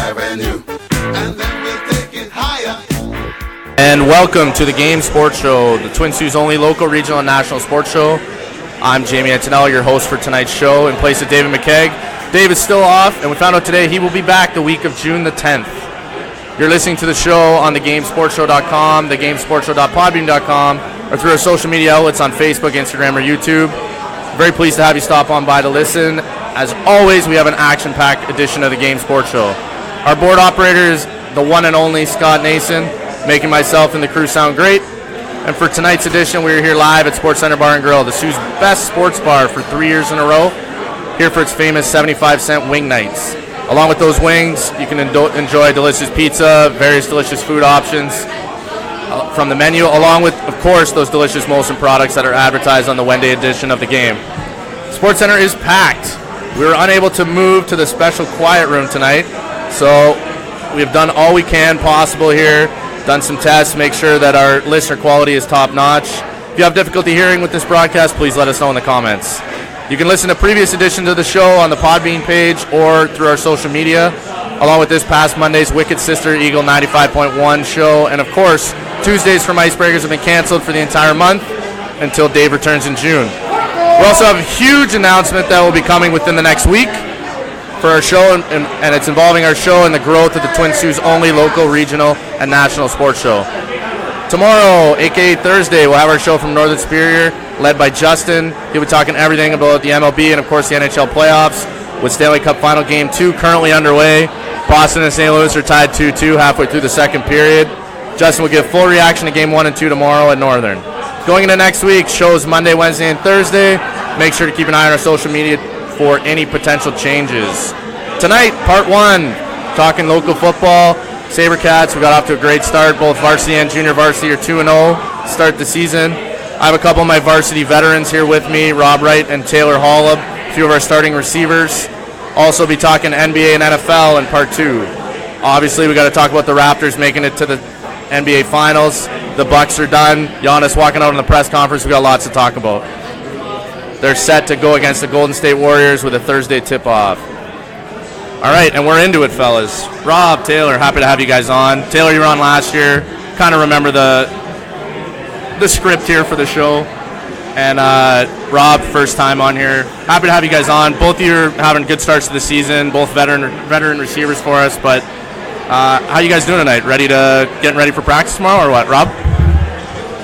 Avenue, and then we'll take it higher. And welcome to the Game Sports Show, the Twin Soo's only local, regional, and national sports show. I'm Jamie Antonello, your host for tonight's show, in place of David McKegg. Dave is still off, and we found out today he will be back the week of June the 10th. You're listening to the show on thegamesportshow.com, thegamesportshow.podbean.com, or through our social media outlets on Facebook, Instagram, or YouTube. Very pleased to have you stop on by to listen. As always, we have an action-packed edition of the Game Sports Show. Our board operator is the one and only Scott Nason, making myself and the crew sound great. And for tonight's edition, we're here live at Sportscenter Bar and Grill, the Soo's best sports bar for 3 years in a row, here for its famous 75-cent wing nights. Along with those wings, you can enjoy delicious pizza, various delicious food options from the menu, along with, of course, those delicious Molson products that are advertised on the Wednesday edition of the game. SportsCenter is packed. We were unable to move to the special quiet room tonight, so we've done all we can possible here, done some tests, make sure that our listener quality is top-notch. If you have difficulty hearing with this broadcast, please let us know in the comments. You can listen to previous editions of the show on the Podbean page or through our social media, along with this past Monday's Wicked Sister Eagle 95.1 show. And, of course, Tuesdays from Icebreakers have been canceled for the entire month until Dave returns in June. We also have a huge announcement that will be coming within the next week for our show, and it's involving our show and the growth of the Twin Soo's only local, regional, and national sports show. Tomorrow, a.k.a. Thursday, we'll have our show from Northern Superior, led by Justin. He'll be talking everything about the MLB and, of course, the NHL playoffs, with Stanley Cup Final Game 2 currently underway. Boston and St. Louis are tied 2-2 halfway through the second period. Justin will give full reaction to Game 1 and 2 tomorrow at Northern. Going into next week, shows Monday, Wednesday, and Thursday. Make sure to keep an eye on our social media for any potential changes. Tonight, part 1, talking local football. Sabercats, we got off to a great start. Both varsity and junior varsity are 2-0 to start the season. I have a couple of my varsity veterans here with me, Wright and Taylor Holub, a few of our starting receivers. Also be talking NBA and NFL in part 2. Obviously, we got to talk about the Raptors making it to the NBA Finals. The Bucks are done. Giannis walking out in the press conference. We got lots to talk about. They're set to go against the Golden State Warriors with a Thursday tip-off. All right, and we're into it, fellas. Rob, Taylor, happy to have you guys on. Taylor, you were on last year. Kind of remember the script here for the show. And Rob, first time on here. Happy to have you guys on. Both of you are having good starts to the season, both veteran receivers for us. But how you guys doing tonight? Getting ready for practice tomorrow or what, Rob?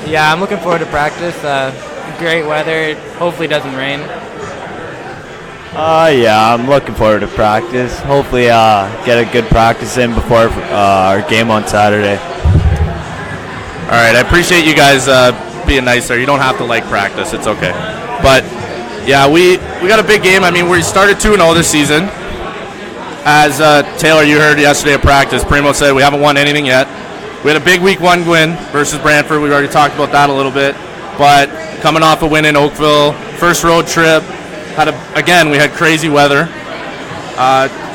Yeah, I'm looking forward to practice. Great weather. Hopefully it doesn't rain. Yeah, I'm looking forward to practice. Hopefully get a good practice in before our game on Saturday. All right, I appreciate you guys being nice there. You don't have to like practice. It's okay. But, yeah, we got a big game. I mean, we started 2-0 this season. As Taylor, you heard yesterday at practice, Primo said we haven't won anything yet. We had a big week 1 win versus Brantford. We've already talked about that a little bit. But coming off a win in Oakville, first road trip, we had crazy weather.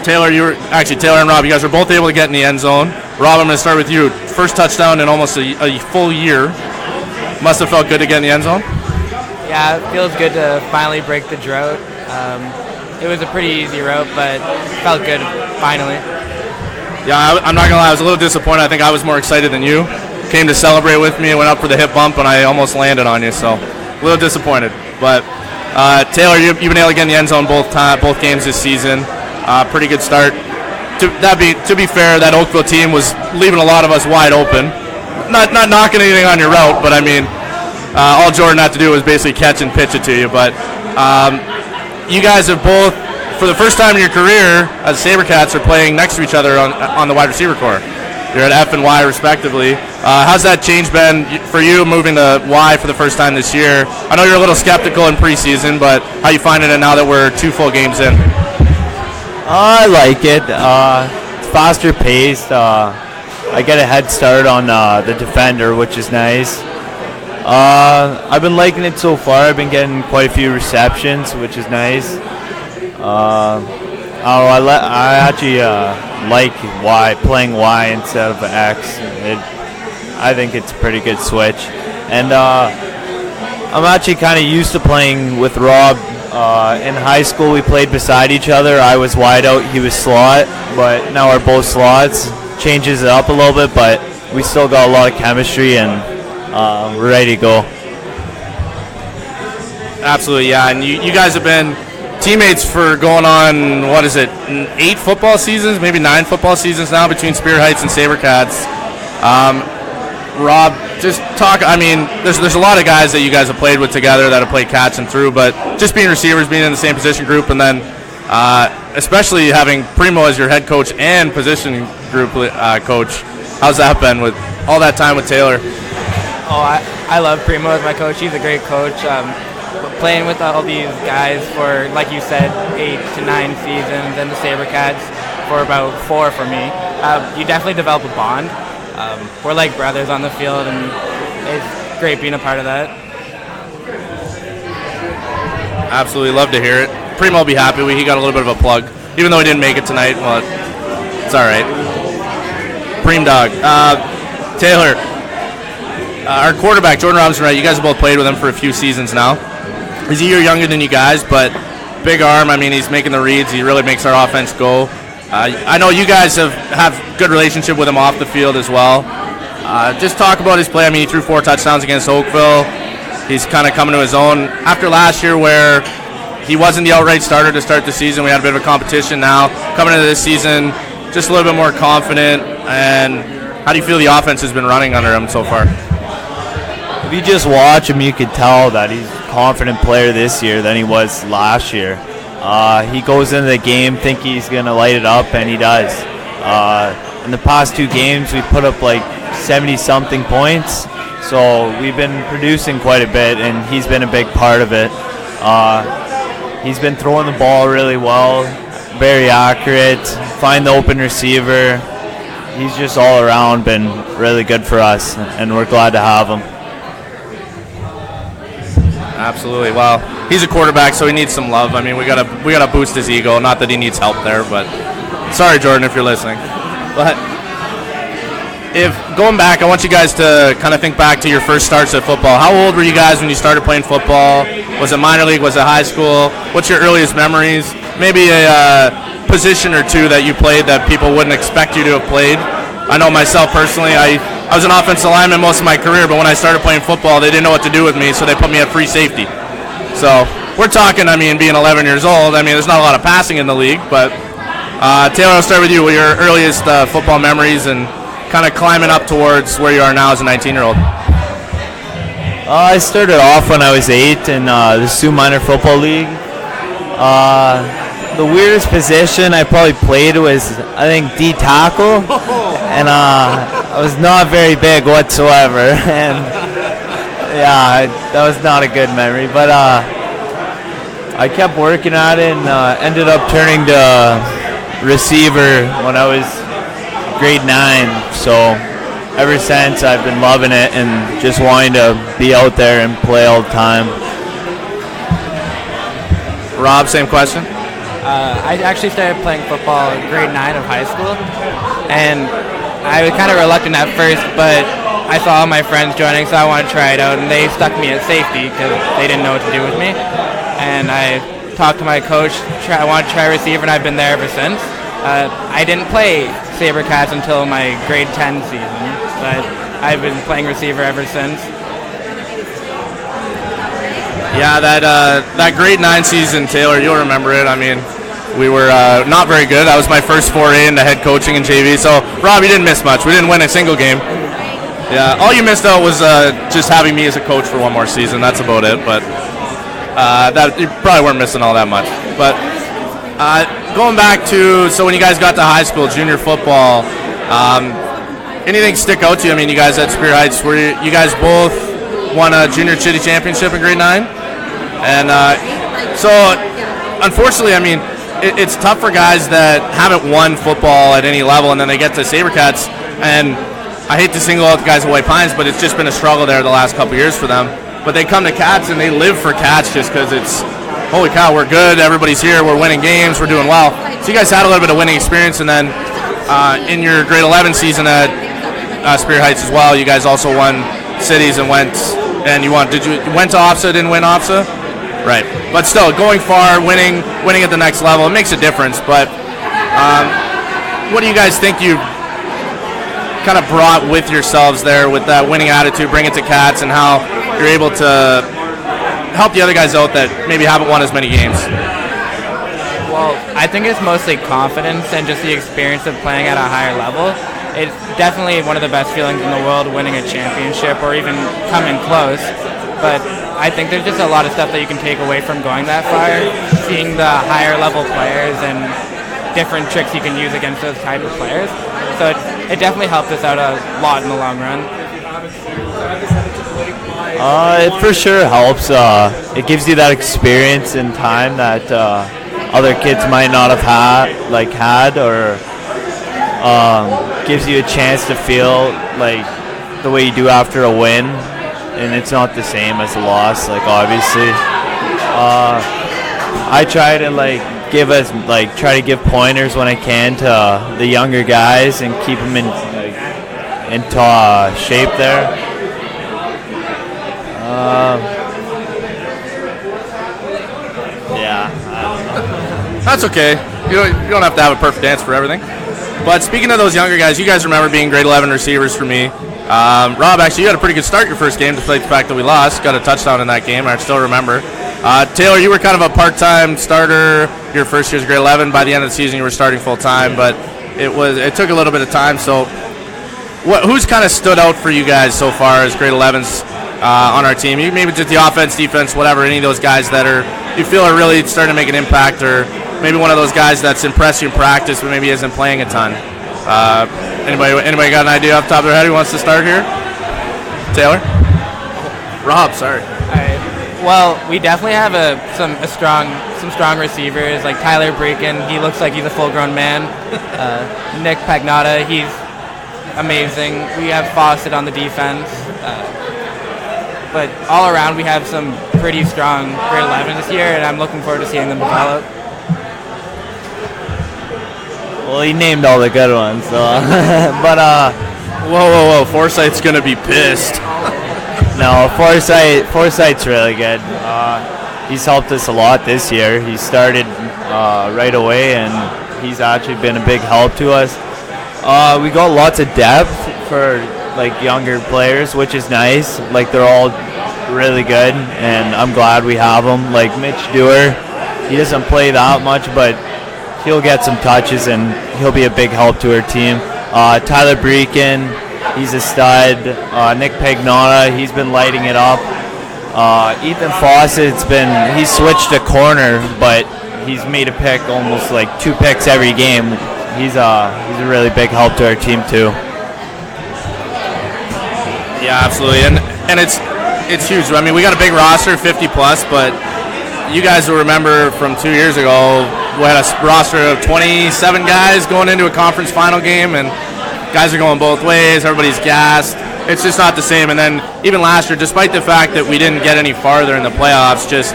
Taylor and Rob, you guys were both able to get in the end zone. Rob, I'm going to start with you. First touchdown in almost a full year. Must have felt good to get in the end zone? Yeah, it feels good to finally break the drought. It was a pretty easy route, but it felt good finally. Yeah, I'm not going to lie, I was a little disappointed. I think I was more excited than you. Came to celebrate with me and went up for the hip bump, and I almost landed on you, so a little disappointed. But Taylor, you've been able to get in the end zone both games this season. Pretty good start. To be fair, that Oakville team was leaving a lot of us wide open. Not knocking anything on your route, but I mean, all Jordan had to do was basically catch and pitch it to you. But you guys have both, for the first time in your career, as Sabercats, are playing next to each other on the wide receiver corps. You're at F and Y respectively. How's that change been for you moving to Y for the first time this year? I know you're a little skeptical in preseason, but how you finding it now that we're 2 full games in? I like it. It's faster paced. I get a head start on the defender, which is nice. I've been liking it so far. I've been getting quite a few receptions, which is nice. I actually like playing Y instead of X. I think it's a pretty good switch. And I'm actually kind of used to playing with Rob In high school, we played beside each other. I was wide out, he was slot, but now we're both slots. Changes it up a little bit, but we still got a lot of chemistry, and we're ready to go. Absolutely, yeah. And you guys have been teammates for going on, 8 football seasons, maybe 9 football seasons now between Spear Heights and Sabrecats. Rob, just talk, there's a lot of guys that you guys have played with together that have played Cats and through, but just being receivers, being in the same position group, and then especially having Primo as your head coach and position group coach, how's that been with all that time with Taylor? Oh, I love Primo as my coach. He's a great coach. Playing with all these guys for, like you said, 8 to 9 seasons, and the Sabrecats for about 4 for me, you definitely develop a bond. We're like brothers on the field, and it's great being a part of that. Absolutely, love to hear it. Primo will be happy. He got a little bit of a plug, even though he didn't make it tonight. Well, it's all right. Preem dog. Taylor, our quarterback, Jordan Robinson, right? You guys have both played with him for a few seasons now. He's a year younger than you guys, but big arm. He's making the reads. He really makes our offense go. I know you guys have good relationship with him off the field as well. Just talk about his play. He threw 4 touchdowns against Oakville. He's kind of coming to his own. After last year where he wasn't the outright starter to start the season, we had a bit of a competition now. Coming into this season, just a little bit more confident. And how do you feel the offense has been running under him so far? If you just watch him, you could tell that he's a confident player this year than he was last year. He goes into the game thinking he's going to light it up, and he does. In the past 2 games, we put up like 70-something points, so we've been producing quite a bit, and he's been a big part of it. He's been throwing the ball really well, very accurate, find the open receiver. He's just all around been really good for us, and we're glad to have him. Absolutely. Well, he's a quarterback, so he needs some love. We gotta boost his ego. Not that he needs help there, but sorry, Jordan, if you're listening. But if going back, I want you guys to kind of think back to your first starts at football. How old were you guys when you started playing football? Was it minor league? Was it high school? What's your earliest memories? Maybe a position or two that you played that people wouldn't expect you to have played. I know myself personally, I was an offensive lineman most of my career, but when I started playing football, they didn't know what to do with me, so they put me at free safety. So we're talking, being 11 years old, there's not a lot of passing in the league, but Taylor, I'll start with you. What are your earliest football memories and kind of climbing up towards where you are now as a 19-year-old? I started off when I was 8 in the Sioux Minor Football League. The weirdest position I probably played was, I think, D tackle, and I was not very big whatsoever, and yeah, that was not a good memory, but I kept working at it and ended up turning to receiver when I was grade 9, so ever since I've been loving it and just wanting to be out there and play all the time. Rob, same question? I actually started playing football in grade 9 of high school, and I was kind of reluctant at first, but I saw all my friends joining, so I wanted to try it out, and they stuck me at safety because they didn't know what to do with me. And I talked to my coach, I wanted to try receiver, and I've been there ever since. I didn't play Sabrecats until my grade 10 season, but I've been playing receiver ever since. Yeah, that grade 9 season, Taylor, you'll remember it. We were not very good. That was my first foray into head coaching in JV. So, Rob, you didn't miss much. We didn't win a single game. Yeah, all you missed out was just having me as a coach for one more season. That's about it. But you probably weren't missing all that much. But going back to, so when you guys got to high school, junior football, anything stick out to you? You guys at Spear Heights, you guys both won a junior city championship in grade 9. And so, unfortunately, it's tough for guys that haven't won football at any level, and then they get to Sabrecats, and I hate to single out the guys at White Pines, but it's just been a struggle there the last couple years for them. But they come to Cats, and they live for Cats just because it's, holy cow, we're good, everybody's here, we're winning games, we're doing well. So you guys had a little bit of winning experience, and then in your grade 11 season at Spear Heights as well, you guys also won cities and went to OFSA, didn't win OFSA? Right. But still, going far, winning at the next level, it makes a difference. But what do you guys think you kind of brought with yourselves there with that winning attitude, bring it to Cats, and how you're able to help the other guys out that maybe haven't won as many games? Well, I think it's mostly confidence and just the experience of playing at a higher level. It's definitely one of the best feelings in the world, winning a championship or even coming close. But I think there's just a lot of stuff that you can take away from going that far, seeing the higher level players and different tricks you can use against those type of players. So it definitely helped us out a lot in the long run. It for sure helps. It gives you that experience in time that other kids might not have had, or gives you a chance to feel like the way you do after a win, and it's not the same as a loss. Like obviously, I try to give pointers when I can to the younger guys and keep them into shape there. Yeah, I don't know. That's okay. You don't have to have a perfect answer for everything. But speaking of those younger guys, you guys remember being grade 11 receivers for me. Rob, actually, you had a pretty good start your first game, despite the fact that we lost. Got a touchdown in that game, I still remember. Taylor, you were kind of a part-time starter your first year as grade 11. By the end of the season, you were starting full-time, but it took a little bit of time. So who's kind of stood out for you guys so far as grade 11s on our team? Maybe just the offense, defense, whatever, any of those guys that you feel are really starting to make an impact, or maybe one of those guys that's impressed you in practice but maybe isn't playing a ton. Anybody got an idea off the top of their head who wants to start here? Taylor? Rob, sorry. Well, we definitely have some strong receivers like Tyler Breakin. He looks like he's a full-grown man. Nick Pagnotta, he's amazing. We have Fawcett on the defense. But all around, we have some pretty strong grade 11 this year, and I'm looking forward to seeing them develop. Well, he named all the good ones, so. But whoa! Forsyth's gonna be pissed. No, Forsyth's really good. He's helped us a lot this year. He started right away, and he's actually been a big help to us. We got lots of depth for like younger players, which is nice. Like they're all really good, and I'm glad we have them. Like Mitch Dewar, he doesn't play that much, but he'll get some touches, and he'll be a big help to our team. Tyler Breakin, he's a stud. Nick Pagnotta, he's been lighting it up. Ethan Fawcett's he switched a corner, but he's made a pick almost like 2 picks every game. He's a really big help to our team too. Yeah, absolutely, and it's huge. I mean, we got a big roster, 50 plus, but you guys will remember from 2 years ago, we had a roster of 27 guys going into a conference final game, and guys are going both ways. Everybody's gassed. It's just not the same. And then even last year, despite the fact that we didn't get any farther in the playoffs, just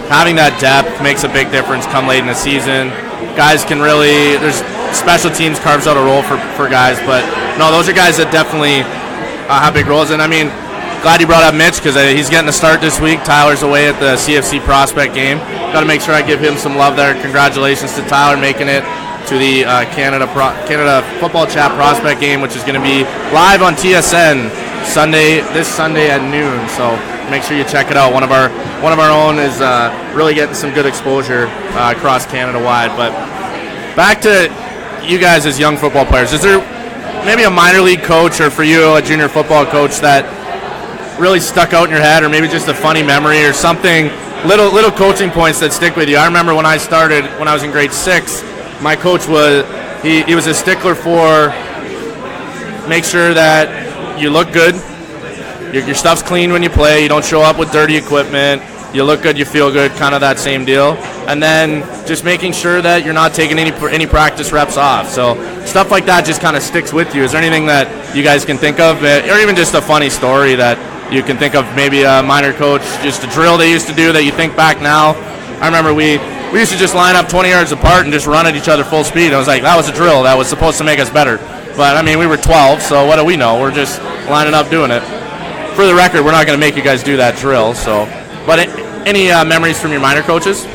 having that depth makes a big difference come late in the season. Guys can really, there's special teams carves out a role for guys, but no, those are guys that definitely have big roles. And I mean, glad you brought up Mitch, because he's getting a start this week. Tyler's away at the CFC prospect game. Got to make sure I give him some love there. Congratulations to Tyler making it to the Canada Football Chat prospect game, which is going to be live on TSN this Sunday at noon. So make sure you check it out. One of our own is really getting some good exposure across Canada wide. But back to you guys as young football players. Is there maybe a minor league coach, or for you a junior football coach, that really stuck out in your head, or maybe just a funny memory or something, little coaching points that stick with you? I remember when I started, when I was in grade 6, my coach was he was a stickler for make sure that you look good, your stuff's clean when you play, you don't show up with dirty equipment, you look good, you feel good, kind of that same deal. And then just making sure that you're not taking any practice reps off. So stuff like that just kind of sticks with you. Is there anything that you guys can think of, or even just a funny story that you can think of, maybe a minor coach, just a drill they used to do that you think back now? I remember we used to just line up 20 yards apart and just run at each other full speed. I was like, that was a drill. That was supposed to make us better. But, I mean, we were 12, so what do we know? We're just lining up doing it. For the record, we're not going to make you guys do that drill. So, but Any memories from your minor coaches?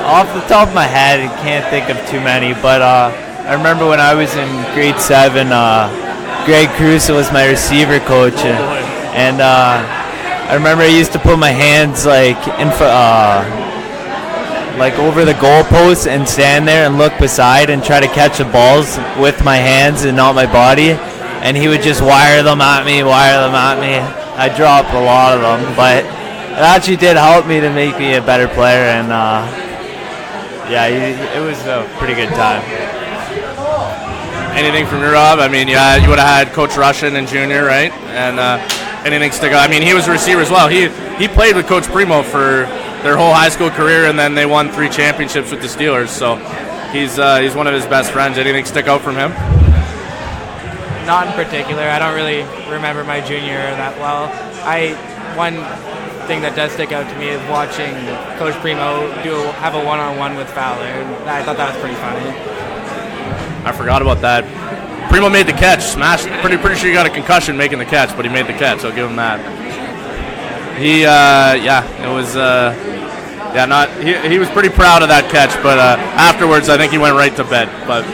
Off the top of my head, I can't think of too many, but I remember when I was in grade 7, Greg Caruso was my receiver coach, and I remember I used to put my hands like like over the goalpost and stand there and look beside and try to catch the balls with my hands and not my body, and he would just wire them at me. I dropped a lot of them, but it actually did help me to make me a better player, and it was a pretty good time. Anything from you, Rob? I mean, yeah, you would have had Coach Russian in junior, right? And anything stick out? I mean, he was a receiver as well. He played with Coach Primo for their whole high school career, and then they won 3 championships with the Steelers. So he's one of his best friends. Anything stick out from him? Not in particular. I don't really remember my junior year that well. One thing that does stick out to me is watching Coach Primo have a one-on-one with Fowler. I thought that was pretty funny. I forgot about that. Primo made the catch, smashed. Pretty sure he got a concussion making the catch, but he made the catch. I'll give him that. He was pretty proud of that catch, but afterwards I think he went right to bed. But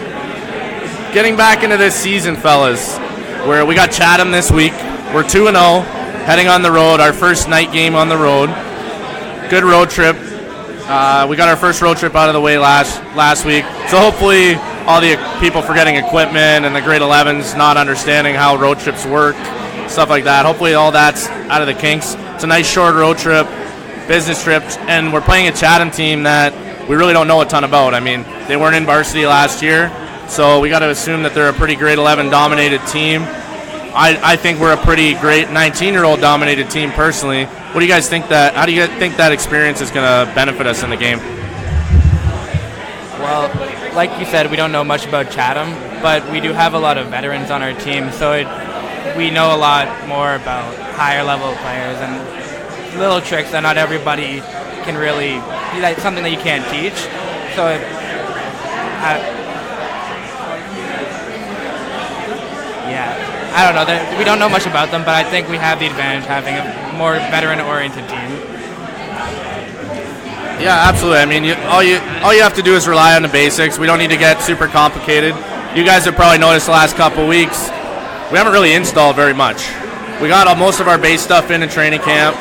getting back into this season, fellas, where we got Chatham this week. We're 2-0, heading on the road. Our first night game on the road. Good road trip. We got our first road trip out of the way last week, so hopefully all the people forgetting equipment and the grade 11s not understanding how road trips work, stuff like that. Hopefully all that's out of the kinks. It's a nice short road trip, business trip, and we're playing a Chatham team that we really don't know a ton about. I mean, they weren't in varsity last year, so we got to assume that they're a pretty grade 11 dominated team. I think we're a pretty great 19-year-old dominated team personally. What do you guys think how do you think that experience is going to benefit us in the game? Well, like you said, we don't know much about Chatham, but we do have a lot of veterans on our team, so we know a lot more about higher level players and little tricks that not everybody can really, that's something that you can't teach. So I don't know. We don't know much about them, but I think we have the advantage having a more veteran-oriented team. Yeah, absolutely. I mean, all you have to do is rely on the basics. We don't need to get super complicated. You guys have probably noticed the last couple of weeks, we haven't really installed very much. We got most of our base stuff in training camp.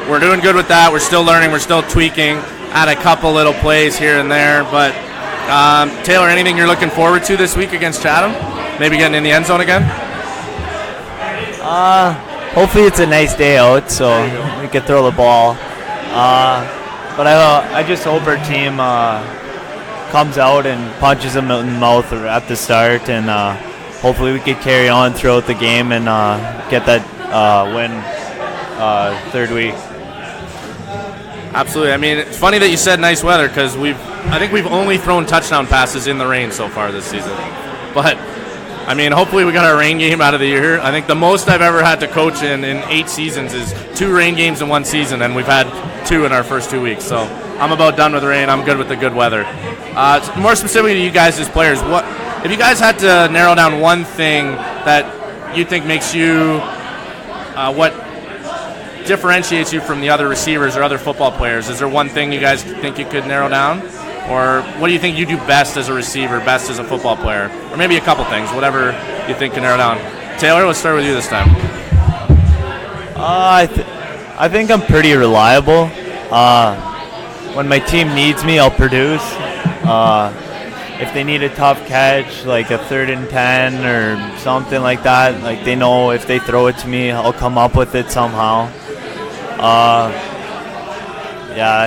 We're doing good with that. We're still learning. We're still tweaking at a couple little plays here and there. But Taylor, anything you're looking forward to this week against Chatham? Maybe getting in the end zone again? Hopefully it's a nice day out, so we can throw the ball. But I just hope our team comes out and punches them in the mouth at the start, and hopefully we can carry on throughout the game and get that win third week. Absolutely. I mean, it's funny that you said nice weather, because I think we've only thrown touchdown passes in the rain so far this season. But I mean, hopefully we got our rain game out of the year. I think the most I've ever had to coach in 8 seasons is 2 rain games in 1 season, and we've had 2 in our first 2 weeks. So I'm about done with rain. I'm good with the good weather. More specifically to you guys as players, what if you guys had to narrow down one thing that you think makes you, what differentiates you from the other receivers or other football players? Is there one thing you guys think you could narrow down? Or what do you think you do best as a receiver, best as a football player? Or maybe a couple things, whatever you think can narrow down. Taylor, let's start with you this time. I think I'm pretty reliable. When my team needs me, I'll produce. If they need a tough catch, like a 3rd and 10 or something like that, like they know if they throw it to me, I'll come up with it somehow. I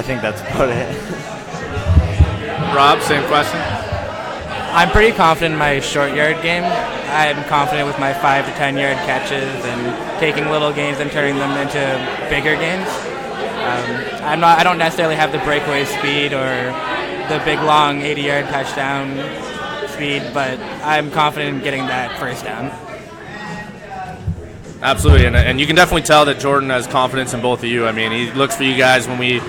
think that's about it. Rob, same question. I'm pretty confident in my short yard game. I'm confident with my 5 to 10 yard catches and taking little gains and turning them into bigger gains. I don't necessarily have the breakaway speed or the big long 80-yard touchdown speed, but I'm confident in getting that first down. Absolutely, and you can definitely tell that Jordan has confidence in both of you. I mean, he looks for you guys when we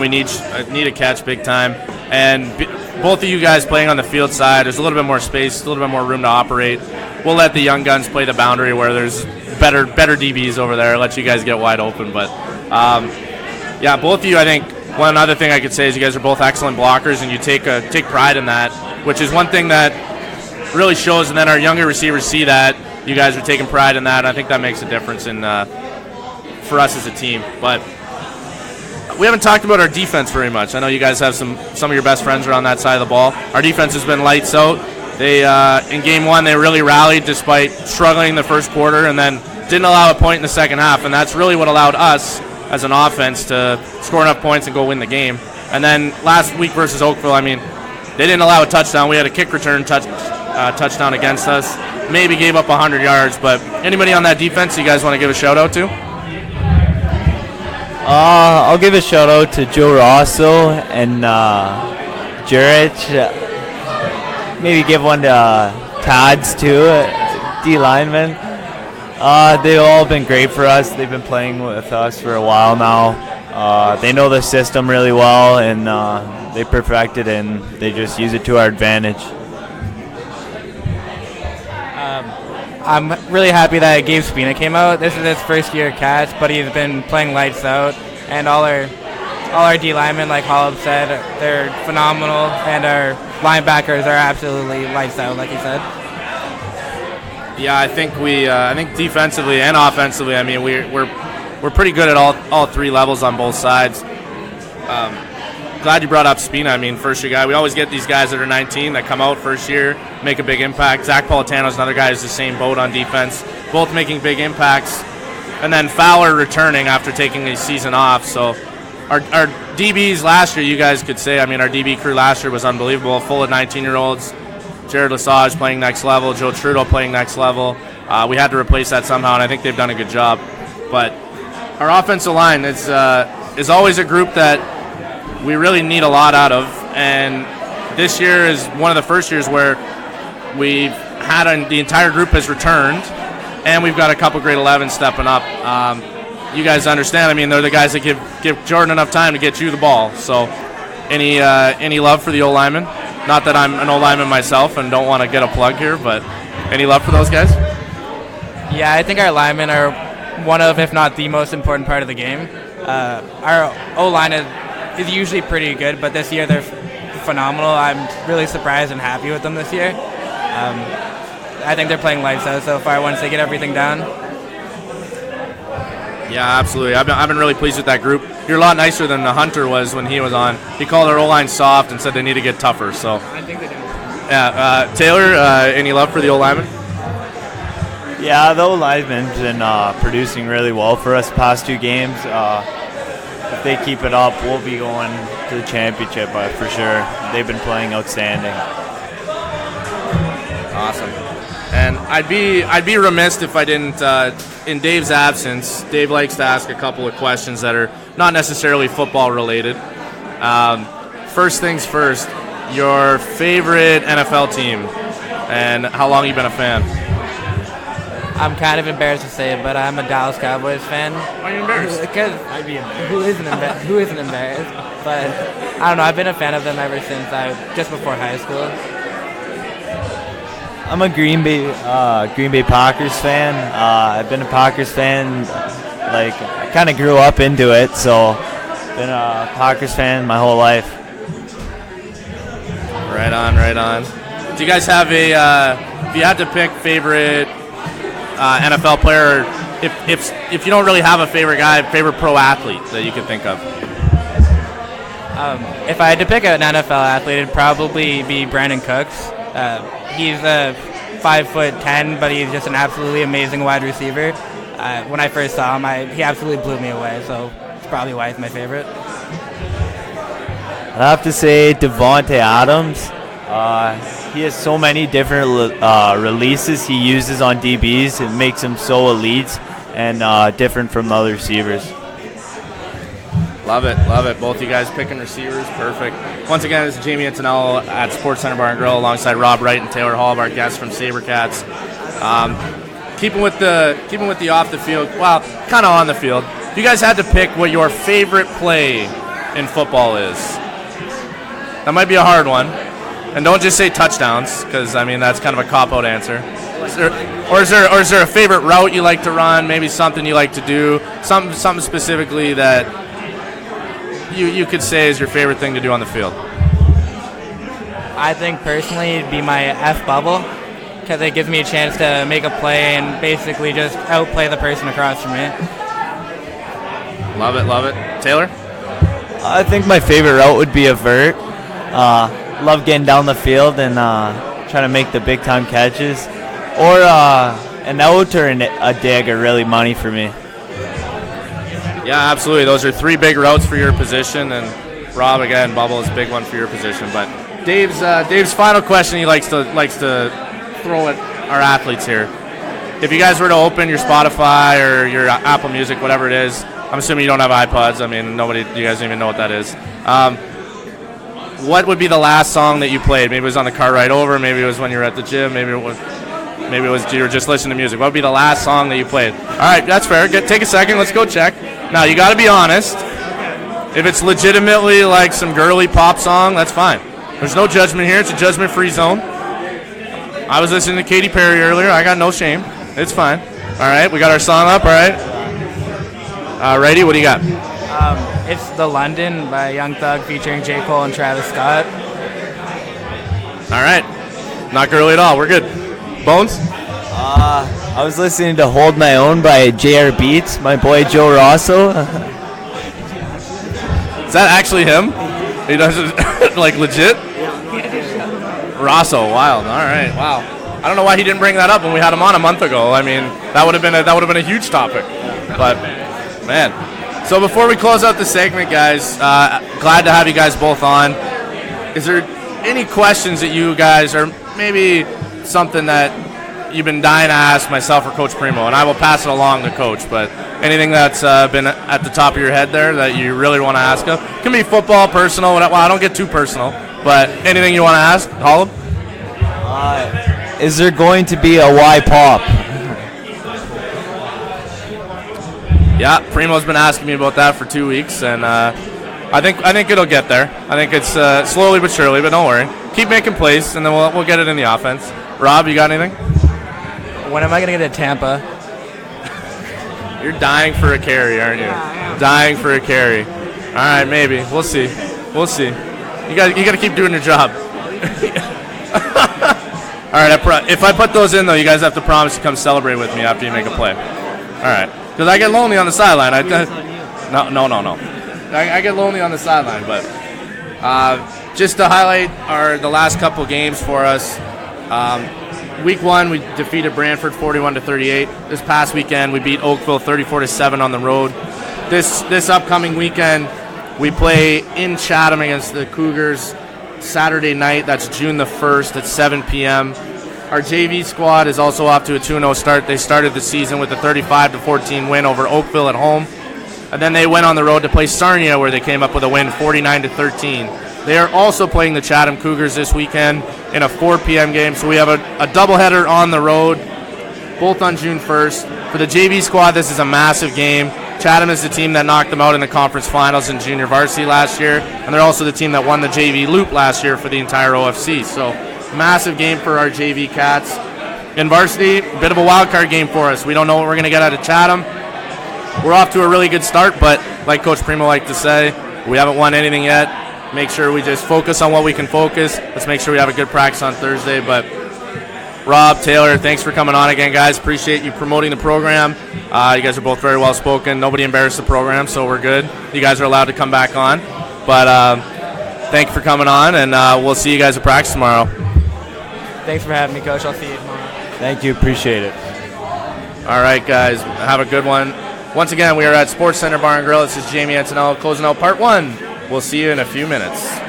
need a catch big time, and both of you guys playing on the field side, there's a little bit more space, a little bit more room to operate. we'll let the young guns play the boundary where there's better DBs over there, let you guys get wide open. But yeah, both of you, I think one other thing I could say is you guys are both excellent blockers, and you take pride in that, which is one thing that really shows, and then our younger receivers see that you guys are taking pride in that, and I think that makes a difference in for us as a team. But we haven't talked about our defense very much. I know you guys have some of your best friends are on that side of the ball. Our defense has been lights out. They in game one they really rallied despite struggling in the first quarter, and then didn't allow a point in the second half, and that's really what allowed us as an offense to score enough points and go win the game. And then last week versus Oakville, I mean, they didn't allow a touchdown. We had a kick return touchdown against us. Maybe gave up 100 yards, but anybody on that defense you guys want to give a shout out to? I'll give a shout out to Joe Rosso and Jarrett. Maybe give one to Todd's too, D lineman. They've all been great for us. They've been playing with us for a while now. They know the system really well, and they perfect it, and they just use it to our advantage. I'm really happy that Gabe Spina came out. This is his first year at Cats, but he's been playing lights out, and all our D linemen, like Holub said, they're phenomenal, and our linebackers are absolutely lights out, like he said. Yeah, I think I think defensively and offensively, I mean, we're pretty good at all three levels on both sides. Glad you brought up Spina. I mean, first year guy. We always get these guys that are 19 that come out first year, make a big impact. Zach Politano's another guy who's the same boat on defense, both making big impacts. And then Fowler returning after taking a season off. So our DBs last year, you guys could say, I mean, our DB crew last year was unbelievable, full of 19-year-olds. Jared Lesage playing next level, Joe Trudeau playing next level. We had to replace that somehow, and I think they've done a good job. But our offensive line is always a group that we really need a lot out of, and this year is one of the first years where we've had the entire group has returned, and we've got a couple grade 11 stepping up. You guys understand, I mean, they're the guys that give Jordan enough time to get you the ball. So any love for the O-linemen? Not that I'm an O-lineman myself and don't want to get a plug here, but any love for those guys? Yeah, I think our linemen are one of, if not the most important part of the game. Our O-line is usually pretty good, but this year they're phenomenal. I'm really surprised and happy with them this year. I think they're playing lights out so far once they get everything down. Yeah, absolutely. I've been really pleased with that group. You're a lot nicer than the Hunter was when he was on. He called our O-line soft and said they need to get tougher. So I think they do. Yeah, Taylor, any love for the O-lineman? Yeah, the O-lineman's been producing really well for us the past two games. If they keep it up, we'll be going to the championship for sure. They've been playing outstanding. Awesome. And I'd be remiss if I didn't, in Dave's absence, Dave likes to ask a couple of questions that are not necessarily football related. First things first, your favorite NFL team and how long you've been a fan? I'm kind of embarrassed to say it, but I'm a Dallas Cowboys fan. Why are you embarrassed? Because I'd be embarrassed. Who isn't embarrassed? But I don't know. I've been a fan of them ever since just before high school. I'm a Green Bay Packers fan. I've been a Packers fan. Like, I kind of grew up into it, so been a Packers fan my whole life. Right on. Do you guys have if you had to pick favorite NFL player, if you don't really have a favorite guy, favorite pro athlete that you could think of? If I had to pick an NFL athlete, it'd probably be Brandon Cooks. He's 5'10", but he's just an absolutely amazing wide receiver. When I first saw him, he absolutely blew me away, so it's probably why he's my favorite. I'd have to say Devontae Adams. He has so many different releases he uses on DBs. It makes him so elite and different from the other receivers. Love it. Both you guys picking receivers, perfect. Once again, this is Jamie Antonello at Sportscenter Bar and Grill alongside Rob Wright and Taylor Holub, our guests from Sabrecats. Keeping with the off the field, well, kind of on the field. If you guys had to pick what your favorite play in football is, that might be a hard one. And don't just say touchdowns, because, I mean, that's kind of a cop-out answer. Is there a favorite route you like to run, maybe something you like to do, something specifically that you could say is your favorite thing to do on the field? I think personally it'd be my F bubble, because it gives me a chance to make a play and basically just outplay the person across from me. Love it. Taylor? I think my favorite route would be a vert. Love getting down the field and trying to make the big-time catches. Or an out or a dig are really money for me. Yeah, absolutely. Those are three big routes for your position. And Rob, again, bubble is a big one for your position. But Dave's final question he likes to throw at our athletes here. If you guys were to open your Spotify or your Apple Music, whatever it is, I'm assuming you don't have iPods. I mean, you guys don't even know what that is. What would be the last song that you played? Maybe it was on the car ride over. Maybe it was when you were at the gym. Maybe it was you were just listening to music. What would be the last song that you played? All right, that's fair. Take a second. Let's go check. Now, you got to be honest. If it's legitimately like some girly pop song, that's fine. There's no judgment here. It's a judgment-free zone. I was listening to Katy Perry earlier. I got no shame. It's fine. All right, we got our song up. All right. Ready? What do you got? It's The London by Young Thug featuring J. Cole and Travis Scott. All right. Not girly at all. We're good. Bones? I was listening to Hold My Own by JR Beats, my boy Joe Rosso. Is that actually him? He does it like legit? Rosso, wild. All right, wow. I don't know why he didn't bring that up when we had him on a month ago. I mean, that would have been a huge topic. But man. So before we close out the segment, guys, glad to have you guys both on. Is there any questions that you guys, or maybe something that you've been dying to ask myself or Coach Primo, and I will pass it along to Coach, but anything that's been at the top of your head there that you really want to ask of? It can be football, personal, well, I don't get too personal, but anything you want to ask, Holub? Is there going to be a Y pop? Yeah, Primo's been asking me about that for 2 weeks, and I think it'll get there. I think it's slowly but surely, but don't worry. Keep making plays, and then we'll get it in the offense. Rob, you got anything? When am I going to get to Tampa? You're dying for a carry, aren't you? Yeah. Dying for a carry. All right, maybe. We'll see. You got to keep doing your job. All right, if I put those in, though, you guys have to promise to come celebrate with me after you make a play. All right. Because I get lonely on the sideline. No. I get lonely on the sideline, but just to highlight the last couple games for us. Week 1, we defeated Brantford 41-38. This past weekend, we beat Oakville 34-7 on the road. This upcoming weekend, we play in Chatham against the Cougars Saturday night. That's June the 1st at 7 p.m. Our JV squad is also off to a 2-0 start. They started the season with a 35-14 win over Oakville at home. And then they went on the road to play Sarnia, where they came up with a win 49-13. They are also playing the Chatham Cougars this weekend in a 4 p.m. game. So we have a doubleheader on the road, both on June 1st. For the JV squad, this is a massive game. Chatham is the team that knocked them out in the conference finals in junior varsity last year, and they're also the team that won the JV loop last year for the entire OFC. So massive game for our JV Cats. In varsity, a bit of a wild card game for us. We don't know what we're going to get out of Chatham. We're off to a really good start, but like Coach Primo liked to say, we haven't won anything yet. Make sure we just focus on what we can focus. Let's make sure we have a good practice on Thursday. But Rob, Taylor, thanks for coming on again, guys. Appreciate you promoting the program. You guys are both very well spoken. Nobody embarrassed the program, so we're good. You guys are allowed to come back on. But thank you for coming on, and we'll see you guys at practice tomorrow. Thanks for having me, Coach. I'll see you tomorrow. Thank you. Appreciate it. All right, guys. Have a good one. Once again, we are at Sportscenter Bar and Grill. This is Jamie Antonello closing out part 1. We'll see you in a few minutes.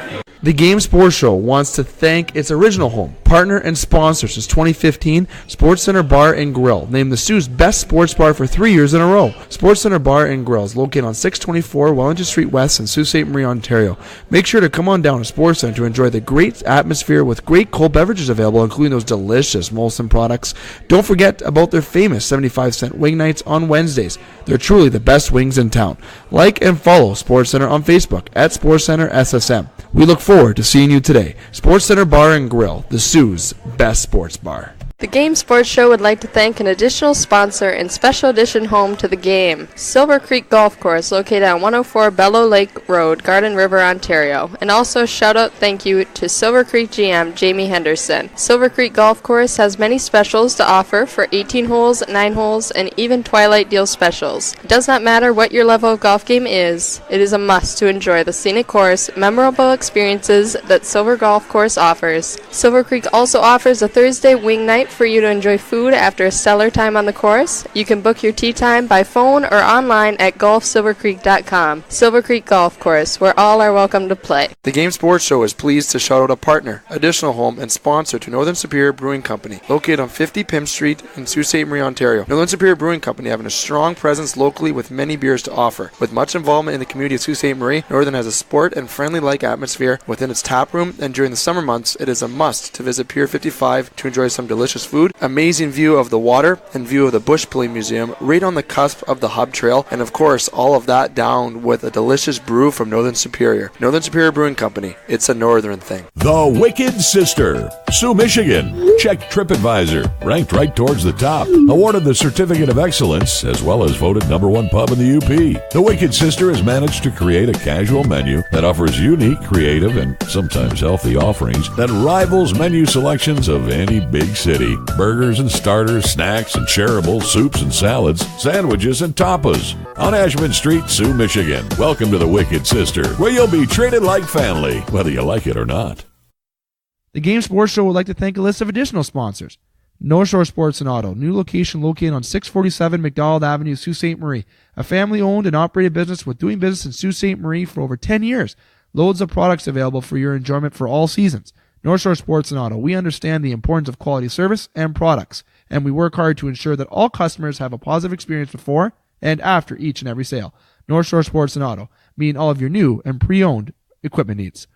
The Game Sports Show wants to thank its original home, partner, and sponsor since 2015, Sportscenter Bar and Grill, named the Sioux's best sports bar for 3 years in a row. Sportscenter Bar and Grill is located on 624 Wellington Street West in Sault Ste. Marie, Ontario. Make sure to come on down to Sportscenter to enjoy the great atmosphere with great cold beverages available, including those delicious Molson products. Don't forget about their famous 75-cent wing nights on Wednesdays. They're truly the best wings in town. Like and follow SportsCenter on Facebook at SportsCenter SSM. We look forward to seeing you today. Sportscenter Bar and Grill, the Sioux's best sports bar. The Game Sports Show would like to thank an additional sponsor and special edition home to the game, Silver Creek Golf Course, located on 104 Bellow Lake Road, Garden River, Ontario. And also shout out thank you to Silver Creek GM Jamie Henderson. Silver Creek Golf Course has many specials to offer for 18 holes, 9 holes, and even Twilight Deal specials. It does not matter what your level of golf game is, it is a must to enjoy the scenic course, memorable experiences that Silver Golf Course offers. Silver Creek also offers a Thursday wing night for you to enjoy food after a stellar time on the course. You can book your tee time by phone or online at golfsilvercreek.com. Silver Creek Golf Course, where all are welcome to play. The Game Sports Show is pleased to shout out a partner, additional home, and sponsor to Northern Superior Brewing Company, located on 50 Pym Street in Sault Ste. Marie, Ontario. Northern Superior Brewing Company having a strong presence locally with many beers to offer. With much involvement in the community of Sault Ste. Marie, Northern has a sport and friendly-like atmosphere within its tap room, and during the summer months, it is a must to visit Pier 55 to enjoy some delicious food, amazing view of the water, and view of the Bush Pulley Museum right on the cusp of the Hub Trail, and of course all of that down with a delicious brew from Northern Superior. Northern Superior Brewing Company, it's a northern thing. The Wicked Sister, Soo, Michigan. Check TripAdvisor, ranked right towards the top. Awarded the Certificate of Excellence, as well as voted #1 pub in the UP. The Wicked Sister has managed to create a casual menu that offers unique, creative, and sometimes healthy offerings that rivals menu selections of any big city. Burgers and starters, snacks and shareables, soups and salads, sandwiches and tapas. On Ashman Street, Soo, Michigan. Welcome to the Wicked Sister, where you'll be treated like family, whether you like it or not. The Game Sports Show would like to thank a list of additional sponsors. North Shore Sports and Auto, new location located on 647 McDonald Avenue, Sault Ste. Marie. A family-owned and operated business with doing business in Sault Ste. Marie for over 10 years. Loads of products available for your enjoyment for all seasons. North Shore Sports and Auto, we understand the importance of quality service and products, and we work hard to ensure that all customers have a positive experience before and after each and every sale. North Shore Sports and Auto, meeting all of your new and pre-owned equipment needs.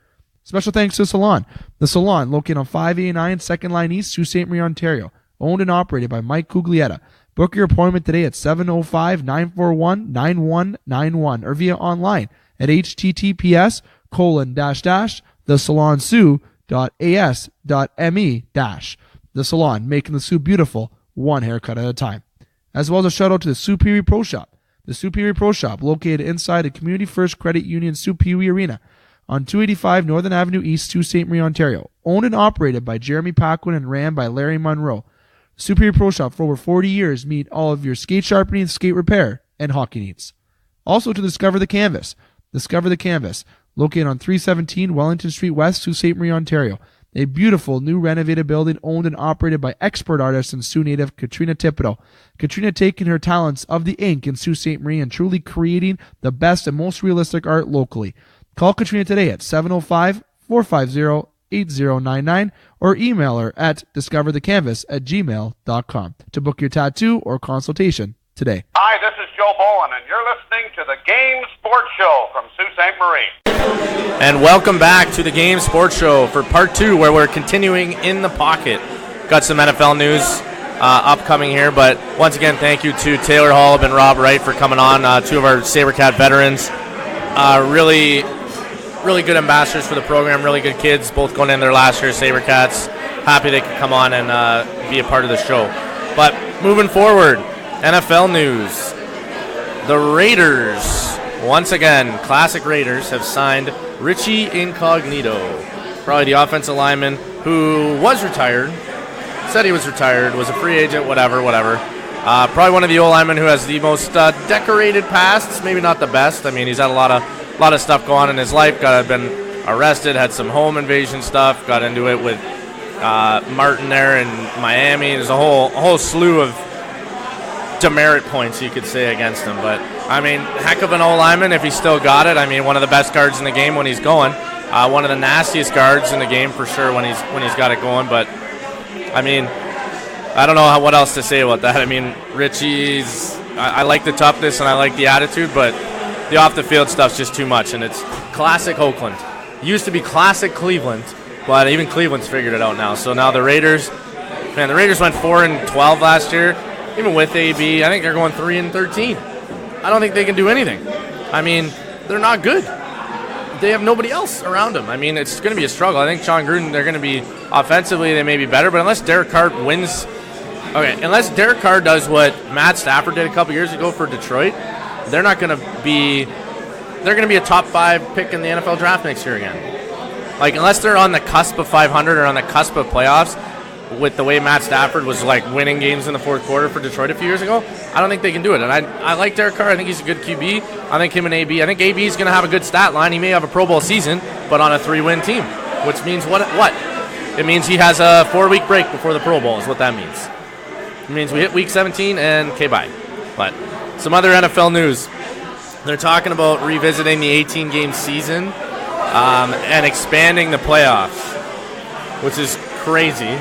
Special thanks to Salon. The Salon, located on 589 2nd Line East, Sault Ste. Marie, Ontario. Owned and operated by Mike Cuglietta. Book your appointment today at 705-941-9191 or via online at https://thesalonsoo.as.me-. The Salon, making the Soo beautiful, one haircut at a time. As well as a shout out to the Superior Pro Shop. The Superior Pro Shop, located inside the Community First Credit Union Superior Arena on 285 Northern Avenue East, Sault Ste. Marie, Ontario. Owned and operated by Jeremy Paquin and ran by Larry Monroe. Superior Pro Shop, for over 40 years, meet all of your skate sharpening, skate repair, and hockey needs. Also to Discover the Canvas. Discover the Canvas, located on 317 Wellington Street West, Sault Ste. Marie, Ontario. A beautiful new renovated building owned and operated by expert artist and Sioux native Katrina Thibodeau. Katrina taking her talents of the ink in Sault Ste. Marie and truly creating the best and most realistic art locally. Call Katrina today at 705-450-8099 or email her at discoverthecanvas@gmail.com to book your tattoo or consultation today. Hi, this is Joe Bowen, and you're listening to the Game Sports Show from Sault Ste. Marie. And welcome back to the Game Sports Show for part 2, where we're continuing in the pocket. Got some NFL news upcoming here, but once again, thank you to Taylor Holub and Rob Wright for coming on, 2 of our Sabrecat veterans. Really good ambassadors for the program, really good kids, both going in their last year Sabercats. Happy they could come on and be a part of the show. But moving forward, NFL news. The Raiders, once again, classic Raiders, have signed Richie Incognito, probably the offensive lineman who was retired, said he was retired, was a free agent, whatever. Probably one of the old linemen who has the most decorated pasts, maybe not the best. I mean, he's had a lot of stuff go on in his life. Been arrested, had some home invasion stuff, got into it with Martin there in Miami. There's a whole slew of demerit points you could say against him. But I mean, heck of an old lineman if he still got it. I mean, one of the best guards in the game when he's going. One of the nastiest guards in the game for sure when he's got it going. But I mean, I don't know what else to say about that. I mean, Richie's. I like the toughness and I like the attitude, but the off the field stuff's just too much, and it's classic Oakland. Used to be classic Cleveland, but even Cleveland's figured it out now. So now the Raiders went 4-12 last year. Even with AB, I think they're going 3-13. I don't think they can do anything. I mean, they're not good. they have nobody else around him. I mean, it's going to be a struggle. I think John Gruden, they're going to be offensively, they may be better, but unless Derek Carr wins, unless Derek Carr does what Matt Stafford did a couple years ago for Detroit, they're not going to be. They're going to be a top 5 pick in the NFL draft next year again. Like, unless they're on the cusp of 500 or on the cusp of playoffs, with the way Matt Stafford was like winning games in the fourth quarter for Detroit a few years ago, I don't think they can do it. And I like Derek Carr. I think he's a good QB. I think him and AB. I think AB is going to have a good stat line. He may have a Pro Bowl season, but on a 3-win team, which means what? It means he has a 4-week break before the Pro Bowl. Is what that means. It means we hit week 17 and bye. But some other NFL news. They're talking about revisiting the 18-game season and expanding the playoffs, which is crazy.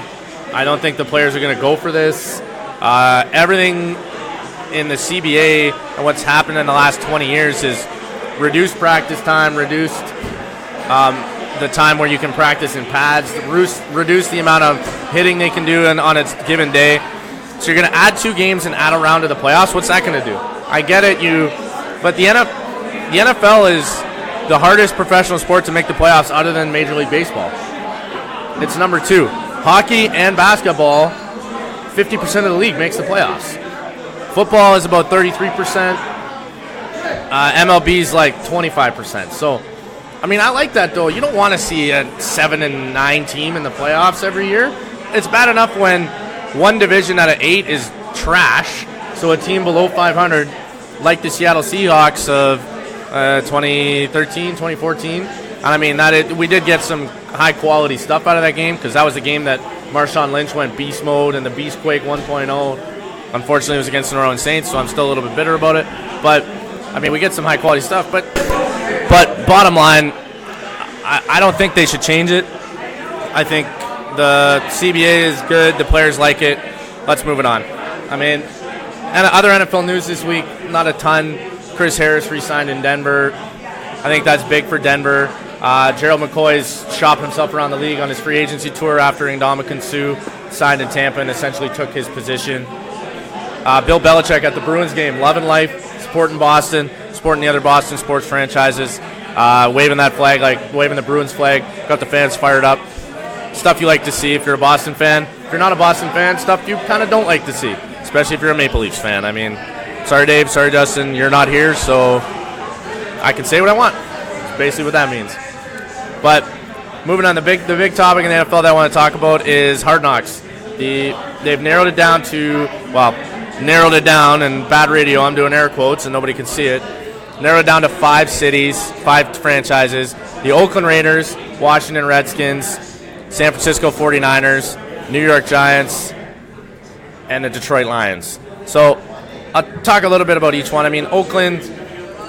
I don't think the players are going to go for this. Everything in the CBA and what's happened in the last 20 years is reduced practice time, reduced the time where you can practice in pads, reduce the amount of hitting they can do on a given day. So you're going to add 2 games and add a round to the playoffs. What's that going to do? I get it, but the NFL is the hardest professional sport to make the playoffs other than Major League Baseball. It's number 2. Hockey and basketball, 50% of the league makes the playoffs. Football is about 33%. MLB is like 25%. So, I mean, I like that, though. You don't want to see a 7-9 team in the playoffs every year. It's bad enough when one division out of 8 is trash. So a team below 500, like the Seattle Seahawks of 2013, 2014. And I mean, we did get some high-quality stuff out of that game because that was the game that Marshawn Lynch went beast mode and the Beastquake 1.0. Unfortunately, it was against the New Orleans Saints, so I'm still a little bit bitter about it. But, I mean, we get some high-quality stuff. But bottom line, I don't think they should change it. I think the CBA is good. The players like it. Let's move it on. I mean, and other NFL news this week, not a ton. Chris Harris re-signed in Denver. I think that's big for Denver. Gerald McCoy's shopped himself around the league on his free agency tour after Ndamukong Suh signed in Tampa and essentially took his position. Bill Belichick at the Bruins game, loving life, supporting Boston, supporting the other Boston sports franchises, waving that flag, like waving the Bruins flag, got the fans fired up. Stuff you like to see if you're a Boston fan. If you're not a Boston fan, stuff you kind of don't like to see, especially if you're a Maple Leafs fan. I mean, sorry Dave, sorry Justin, you're not here, so I can say what I want. That's basically what that means. But moving on, the big topic in the NFL that I want to talk about is Hard Knocks. They've narrowed it down and bad radio, I'm doing air quotes and nobody can see it. Narrowed it down to 5 cities, 5 franchises. The Oakland Raiders, Washington Redskins, San Francisco 49ers, New York Giants, and the Detroit Lions. So I'll talk a little bit about each one. I mean, Oakland,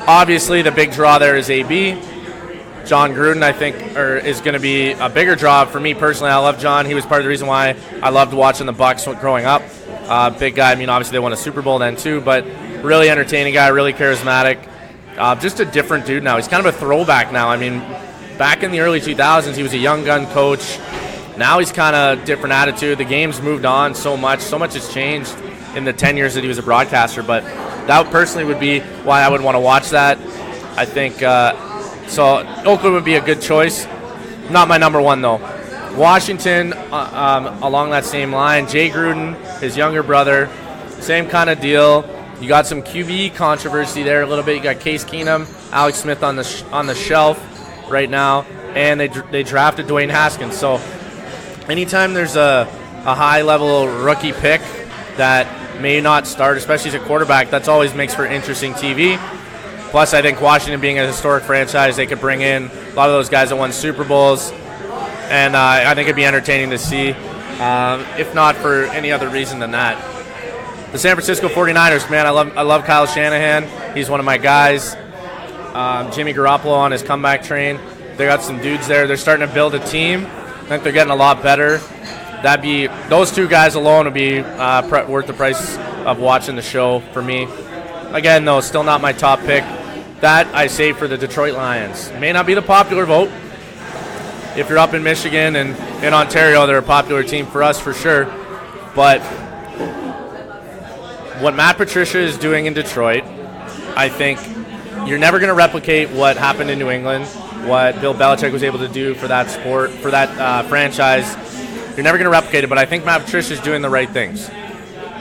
obviously the big draw there is AB. John Gruden, I think, is going to be a bigger draw for me personally. I love John. He was part of the reason why I loved watching the Bucs growing up. Big guy. I mean, obviously they won a Super Bowl then too, but really entertaining guy, really charismatic. Just a different dude now. He's kind of a throwback now. I mean, back in the early 2000s, he was a young gun coach. Now he's kind of different attitude. The game's moved on so much. So much has changed in the 10 years that he was a broadcaster. But that personally would be why I would want to watch that. I think so. Oakland would be a good choice. Not my number one though. Washington, along that same line. Jay Gruden, his younger brother, same kind of deal. You got some QB controversy there a little bit. You got Case Keenum, Alex Smith on the shelf right now, and they drafted Dwayne Haskins. So anytime there's a high-level rookie pick that may not start, especially as a quarterback, that's always makes for interesting TV. Plus, I think Washington being a historic franchise, they could bring in a lot of those guys that won Super Bowls, and I think it'd be entertaining to see, if not for any other reason than that. The San Francisco 49ers, man, I love Kyle Shanahan. He's one of my guys. Jimmy Garoppolo on his comeback train. They got some dudes there. They're starting to build a team. I think they're getting a lot better. Those 2 guys alone would be worth the price of watching the show for me. Again, though, still not my top pick. That I save for the Detroit Lions. May not be the popular vote. If you're up in Michigan and in Ontario, they're a popular team for us for sure. But what Matt Patricia is doing in Detroit, I think you're never going to replicate what happened in New England. what Bill Belichick was able to do for that sport, for that franchise. You're never going to replicate it, but I think Matt Patricia is doing the right things.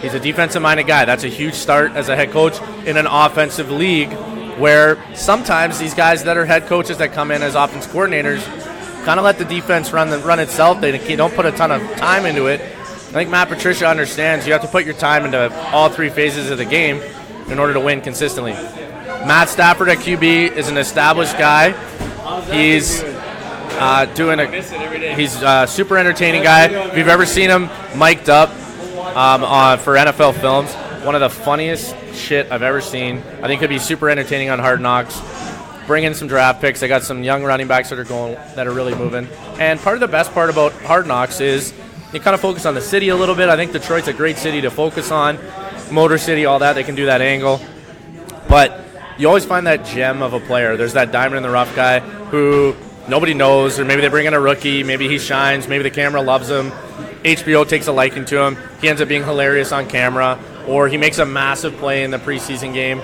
He's a defensive-minded guy. That's a huge start as a head coach in an offensive league where sometimes these guys that are head coaches that come in as offense coordinators kind of let the defense run itself. They don't put a ton of time into it. I think Matt Patricia understands you have to put your time into all three phases of the game in order to win consistently. Matt Stafford at QB is an established guy. He's he's a super entertaining guy. If you've ever seen him mic'd up for NFL films, one of the funniest shit I've ever seen. I think could be super entertaining on Hard Knocks. Bring in some draft picks. They got some young running backs that are really moving. And part of the best part about Hard Knocks is you kind of focus on the city a little bit. I think Detroit's a great city to focus on. Motor City, all that. They can do that angle. But you always find that gem of a player. There's that diamond in the rough guy who nobody knows, or maybe they bring in a rookie, maybe he shines, maybe the camera loves him, HBO takes a liking to him, he ends up being hilarious on camera, or he makes a massive play in the preseason game.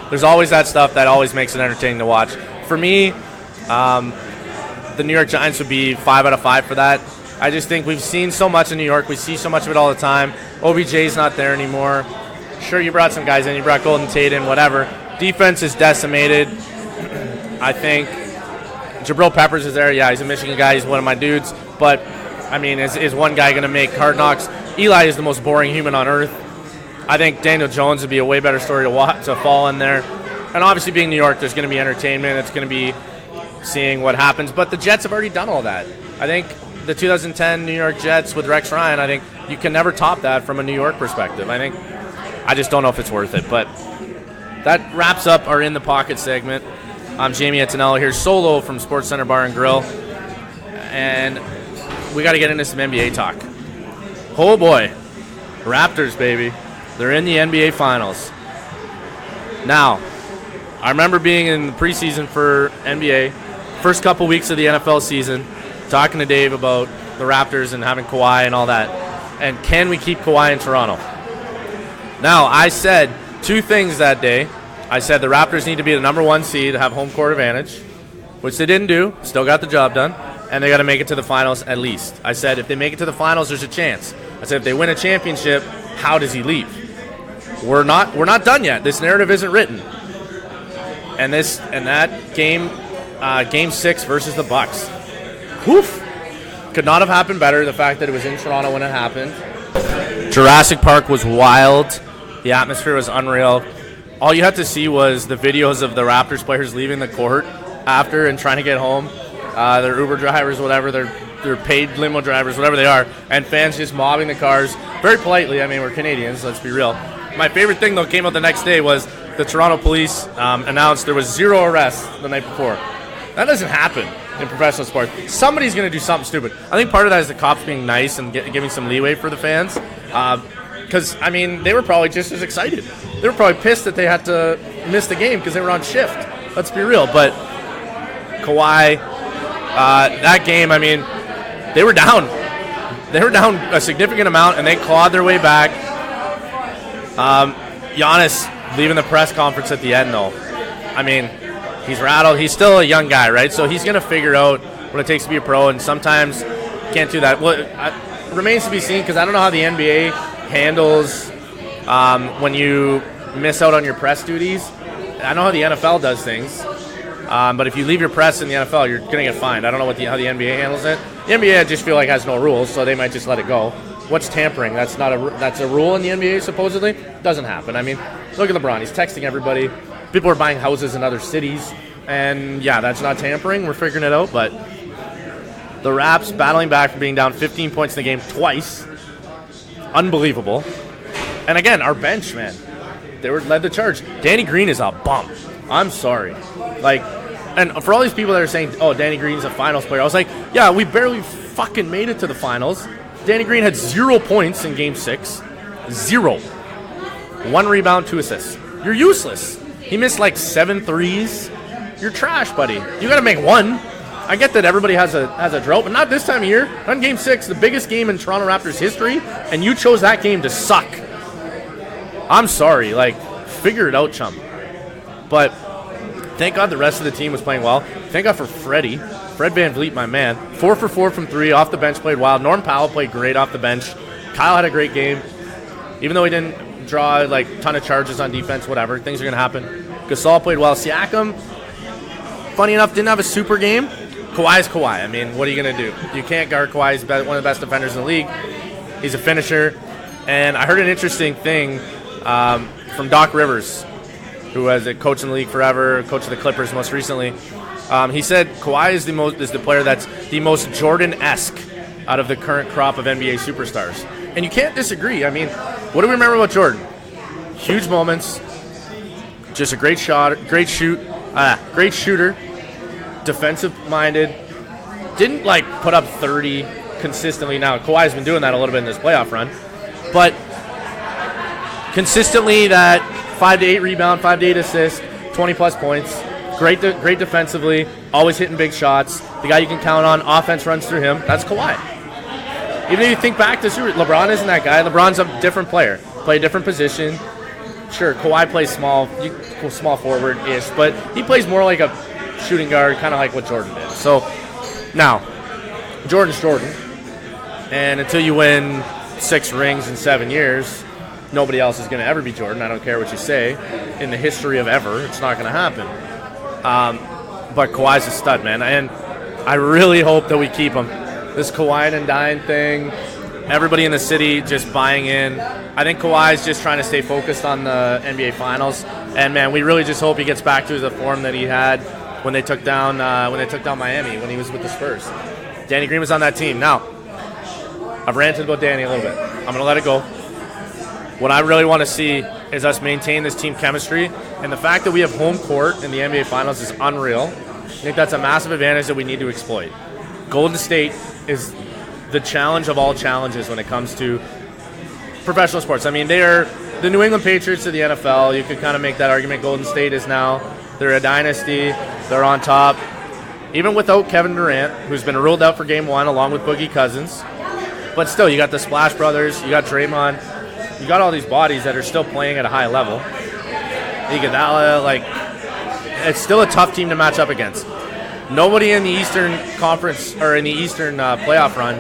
There's always that stuff that always makes it entertaining to watch. For me, the New York Giants would be 5 out of 5 for that. I just think we've seen so much in New York. We see so much of it all the time. OBJ's not there anymore. Sure, you brought some guys in. You brought Golden Tate in, whatever. Defense is decimated. I think Jabril Peppers is there. Yeah, he's a Michigan guy. He's one of my dudes. But, I mean, is one guy going to make Hard Knocks? Eli is the most boring human on earth. I think Daniel Jones would be a way better story to fall in there. And obviously being New York, there's going to be entertainment. It's going to be seeing what happens. But the Jets have already done all that. I think the 2010 New York Jets with Rex Ryan, I think you can never top that from a New York perspective. I just don't know if it's worth it. But that wraps up our In the Pocket segment. I'm Jamie Antonello here, solo from Sportscenter Bar and Grill. And we got to get into some NBA talk. Oh boy, Raptors, baby. They're in the NBA Finals. Now, I remember being in the preseason for NBA, first couple weeks of the NFL season, talking to Dave about the Raptors and having Kawhi and all that. And can we keep Kawhi in Toronto? Now, I said two things that day. I said the Raptors need to be the number one seed, have home court advantage, which they didn't do, still got the job done, and they got to make it to the finals at least. I said if they make it to the finals, there's a chance. I said if they win a championship, how does he leave? We're not done yet. This narrative isn't written. And that game 6 versus the Bucks. Woof. Could not have happened better. The fact that it was in Toronto when it happened. Jurassic Park was wild. The atmosphere was unreal. All you had to see was the videos of the Raptors players leaving the court after and trying to get home. Their Uber drivers, whatever, they're paid limo drivers, whatever they are, and fans just mobbing the cars very politely. I mean, we're Canadians, let's be real. My favorite thing, though, came out the next day was the Toronto police announced there was 0 arrests the night before. That doesn't happen in professional sports. Somebody's going to do something stupid. I think part of that is the cops being nice and giving some leeway for the fans. Because, I mean, they were probably just as excited. They were probably pissed that they had to miss the game because they were on shift. Let's be real. But Kawhi, that game, I mean, they were down. They were down a significant amount, and they clawed their way back. Giannis leaving the press conference at the end, though. I mean, he's rattled. He's still a young guy, right? So he's going to figure out what it takes to be a pro, and sometimes can't do that. Well, it remains to be seen because I don't know how the NBA handles when you miss out on your press duties. I know how the NFL does things, but if you leave your press in the NFL, you're going to get fined. I don't know how the NBA handles it. The NBA, I just feel like, has no rules, so they might just let it go. What's tampering? That's a rule in the NBA, supposedly. Doesn't happen. I mean, look at LeBron. He's texting everybody. People are buying houses in other cities. And, yeah, that's not tampering. We're figuring it out. But the Raps battling back from being down 15 points in the game twice. Unbelievable. And, again, our bench, man. They led the charge. Danny Green is a bum. I'm sorry. And for all these people that are saying, oh, Danny Green's a finals player, I was like, yeah, we barely fucking made it to the finals. Danny Green had 0 points in Game 6. 0. 1 rebound, 2 assists. You're useless. He missed 7 threes. You're trash, buddy. You got to make 1. I get that everybody has a drought, but not this time of year. On Game 6, the biggest game in Toronto Raptors history, and you chose that game to suck. I'm sorry. Figure it out, chump. But Thank God the rest of the team was playing well. Thank God for Freddie. Fred VanVleet, my man. 4 for 4 from 3, off the bench, played wild. Norm Powell played great off the bench. Kyle had a great game. Even though he didn't draw like a ton of charges on defense, whatever, things are going to happen. Gasol played well. Siakam, funny enough, didn't have a super game. Kawhi's Kawhi. I mean, what are you going to do? You can't guard Kawhi. He's one of the best defenders in the league. He's a finisher. And I heard an interesting thing from Doc Rivers, who was a coach in the league forever, coach of the Clippers most recently. He said Kawhi is the player that's the most Jordan-esque out of the current crop of NBA superstars. And you can't disagree. I mean, what do we remember about Jordan? Huge moments, just a great shot, great shooter, defensive-minded, didn't like put up 30 consistently. Now, Kawhi's been doing that a little bit in this playoff run, but consistently that 5 to 8 rebound, 5 to 8 assist, 20-plus points. Great defensively, always hitting big shots. The guy you can count on, offense runs through him. That's Kawhi. Even if you think back to LeBron isn't that guy. LeBron's a different player, play a different position. Sure, Kawhi plays small forward-ish, but he plays more like a shooting guard, kind of like what Jordan did. So now, Jordan's Jordan, and until you win 6 rings in 7 years, nobody else is going to ever be Jordan. I don't care what you say. In the history of ever, it's not going to happen. But Kawhi's a stud, man, and I really hope that we keep him. This Kawhi and Dine thing, everybody in the city just buying in. I think Kawhi's just trying to stay focused on the NBA Finals, and man, we really just hope he gets back to the form that he had when they took down Miami when he was with the Spurs. Danny Green was on that team. Now, I've ranted about Danny a little bit. I'm going to let it go. What I really want to see is us maintain this team chemistry, and the fact that we have home court in the NBA Finals is unreal. I think that's a massive advantage that we need to exploit. Golden State is the challenge of all challenges when it comes to professional sports. I mean, they are the New England Patriots of the NFL. You could kind of make that argument. Golden State is now, they're a dynasty. They're on top. Even without Kevin Durant, who's been ruled out for Game 1 along with Boogie Cousins. But still, you got the Splash Brothers, you got Draymond, you got all these bodies that are still playing at a high level. Iguodala, it's still a tough team to match up against. Nobody in the Eastern Conference or in the Eastern playoff run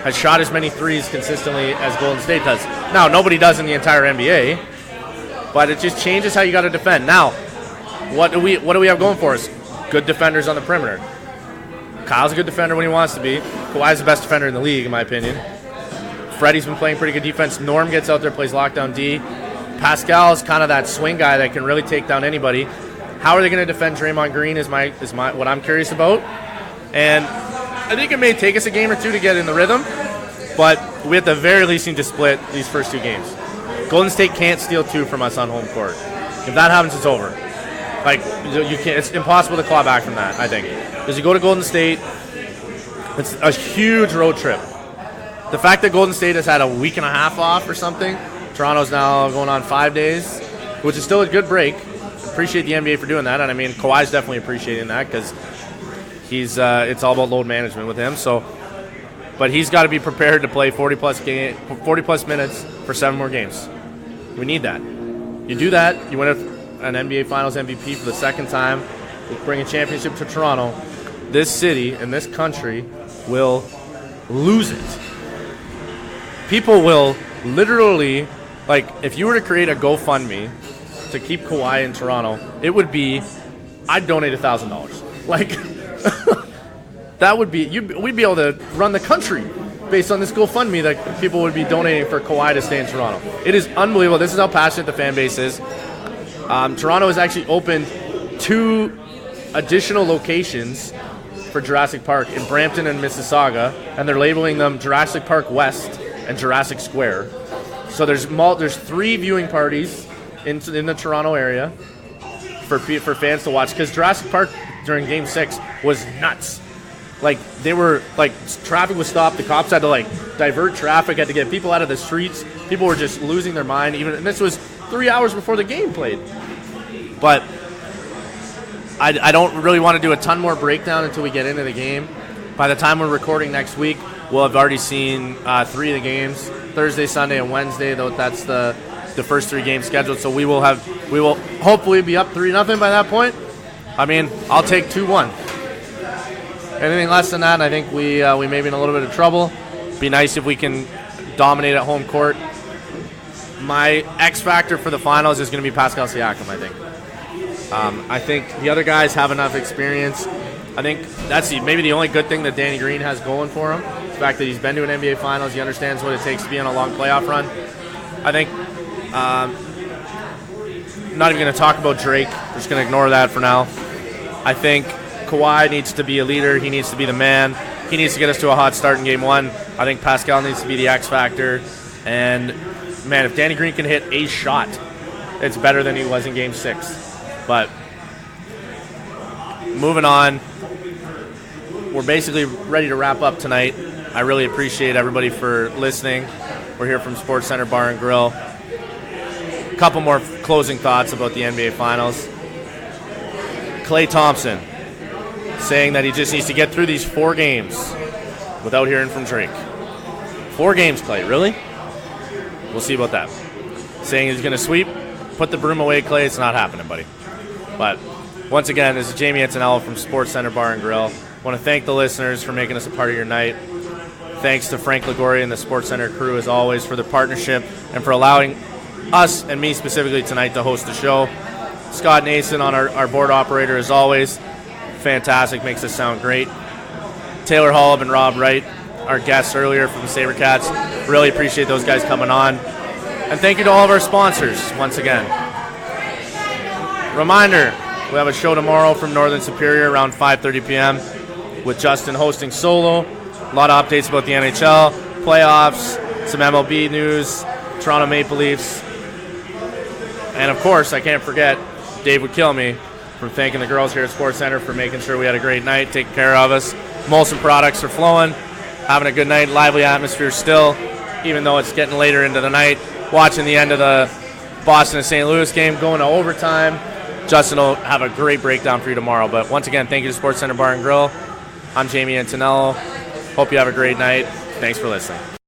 has shot as many threes consistently as Golden State does. Now, nobody does in the entire NBA, but it just changes how you got to defend. Now, what do we have going for us? Good defenders on the perimeter. Kyle's a good defender when he wants to be. Kawhi's the best defender in the league, in my opinion. Freddie's been playing pretty good defense. Norm gets out there, plays lockdown D. Pascal's kind of that swing guy that can really take down anybody. How are they going to defend Draymond Green is what I'm curious about. And I think it may take us a game or two to get in the rhythm, but we at the very least need to split these first 2 games. Golden State can't steal 2 from us on home court. If that happens, it's over. You can't. It's impossible to claw back from that, I think. Because you go to Golden State, it's a huge road trip. The fact that Golden State has had a week and a half off or something, Toronto's now going on 5 days, which is still a good break. Appreciate the NBA for doing that, and I mean Kawhi's definitely appreciating that because it's all about load management with him. So, but he's got to be prepared to play 40 plus minutes for 7 more games. We need that. You do that, you win an NBA Finals MVP for the second time, you bring a championship to Toronto. This city and this country will lose it. People will literally, if you were to create a GoFundMe to keep Kawhi in Toronto, it would be, I'd donate $1,000. That would be, we'd be able to run the country based on this GoFundMe that people would be donating for Kawhi to stay in Toronto. It is unbelievable. This is how passionate the fan base is. Toronto has actually opened 2 additional locations for Jurassic Park in Brampton and Mississauga, and they're labeling them Jurassic Park West and Jurassic Square. So there's 3 viewing parties in the Toronto area for fans to watch, because Jurassic Park during Game 6 was nuts. Traffic was stopped. The cops had to divert traffic, had to get people out of the streets. People were just losing their mind. And this was 3 hours before the game played. But I don't really want to do a ton more breakdown until we get into the game. By the time we're recording next week, we'll have already seen 3 of the games, Thursday, Sunday, and Wednesday. Though that's the first 3 games scheduled. So we will hopefully be up 3-0 by that point. I mean, I'll take 2-1. Anything less than that, I think we may be in a little bit of trouble. Be nice if we can dominate at home court. My X factor for the finals is going to be Pascal Siakam, I think. I think the other guys have enough experience. I think that's maybe the only good thing that Danny Green has going for him. The fact that he's been to an NBA Finals, he understands what it takes to be on a long playoff run. I think, I'm not even going to talk about Drake. We're just going to ignore that for now. I think Kawhi needs to be a leader. He needs to be the man. He needs to get us to a hot start in Game 1. I think Pascal needs to be the X factor. And, man, if Danny Green can hit a shot, it's better than he was in Game 6. But moving on, we're basically ready to wrap up tonight. I really appreciate everybody for listening. We're here from Sportscenter Bar and Grill. A couple more closing thoughts about the NBA Finals. Klay Thompson saying that he just needs to get through these 4 games without hearing from Drake. 4 games, Klay, really? We'll see about that. Saying he's going to sweep, put the broom away, Klay. It's not happening, buddy. But once again, this is Jamie Antonello from SportsCenter Bar and Grill. I want to thank the listeners for making us a part of your night. Thanks to Frank Liguori and the SportsCenter crew, as always, for the partnership and for allowing us, and me specifically tonight, to host the show. Scott Nason on our board operator, as always. Fantastic, makes us sound great. Taylor Holub and Rob Wright, our guests earlier from the Sabrecats. Really appreciate those guys coming on. And thank you to all of our sponsors, once again. Reminder, we have a show tomorrow from Northern Superior around 5:30 p.m. with Justin hosting solo. A lot of updates about the NHL, playoffs, some MLB news, Toronto Maple Leafs. And, of course, I can't forget, Dave would kill me for thanking the girls here at SportsCenter for making sure we had a great night, taking care of us. Molson products are flowing, having a good night, lively atmosphere still, even though it's getting later into the night. Watching the end of the Boston and St. Louis game, going to overtime. Justin will have a great breakdown for you tomorrow. But once again, thank you to SportsCenter Bar and Grill. I'm Jamie Antonello. Hope you have a great night. Thanks for listening.